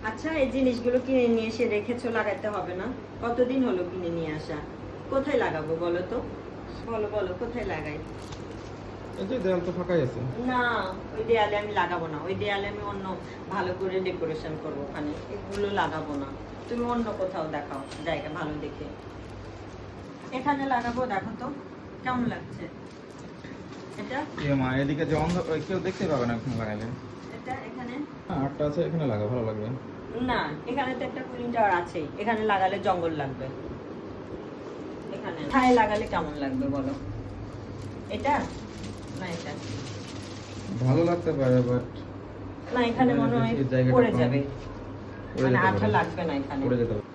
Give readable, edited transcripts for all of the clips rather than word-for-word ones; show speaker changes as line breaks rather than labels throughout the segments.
আচ্ছা, এই জিনিসগুলো কিনে নিয়ে এসে রেখেছো, লাগাতে হবে না? কতদিন হলো কিনে নিয়ে আসা? কোথায় লাগাবো বলো তো? বলো বলো, কোথায় লাগাই?
এই যে দেয়াল তো ফাঁকাই আছে।
না, ওই দেয়ালে আমি লাগাবো না। ওই দেয়ালে আমি অন্য ভালো করে ডেকোরেশন করবো, ওখানে এগুলো লাগাবো না। তুমি অন্য কোথাও দেখাও জায়গা ভালো দেখে। এখানে লাগাবো, দেখো তো কেমন লাগছে এটা।
মা এদিকে যে অন্ধ কেউ দেখতে পাবে না এখানে লাগাইলে।
এটা এখানে
আটটা আছে, এখানে লাগা ভালো লাগবে।
না, এখানে তো একটা কুলিং টাওয়ার আছেই, এখানে লাগালে জঙ্গল লাগবে। এখানে ছায় লাগালে কেমন লাগবে বলো? এটা না এটা
ভালো লাগতে পারে, বাট
না, এখানে মনে হয় পড়ে যাবে, মানে আঠা লাগবে না এখানে।
পড়ে যেতে পারে।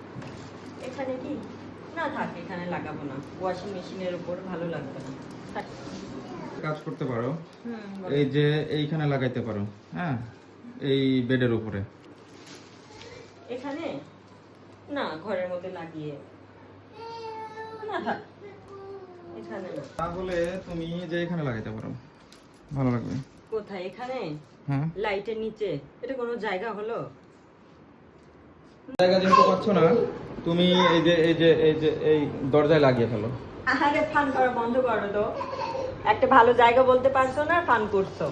এখানে কি না থাক, এখানে লাগাবো না। ওয়াশিং মেশিনের উপর ভালো লাগবে না, থাক।
কাজ করতে পারো,
বলো।
এই যে এইখানে লাগাইতে পারো। হ্যাঁ, এই বেডের উপরে।
এখানে না, ঘরের মধ্যে লাগিয়ে না থাক, এখানে না।
তাহলে তুমি যে এখানে লাগাইতে পারো, ভালো লাগবে।
কোথায়? এখানে
হ্যাঁ,
লাইটের নিচে? এটা কোনো জায়গা হলো?
জায়গা যেহেতু পাচ্ছ না, তুমি এই দরজায় লাগিয়ে ফেলো।
আরে ফান করা বন্ধ করো তো। একটা ভালো জায়গা বলতে পারছো না, ফান করছো।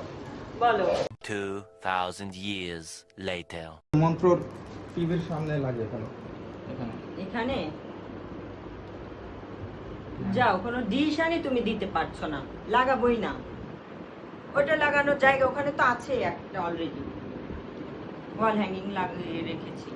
বলো।
2000 years later.
মন্ত্র টিভির সামনে লাগিয়ে ফেলো এখানে।
এখানে যাও, কোনো ডিসিশনই তুমি দিতে পারছো না, লাগাবোই না। ওটা লাগানোর জায়গা ওখানে তো আছে একটা অলরেডি, ওয়াল হ্যাঙ্গিং লাগিয়ে রেখেছি।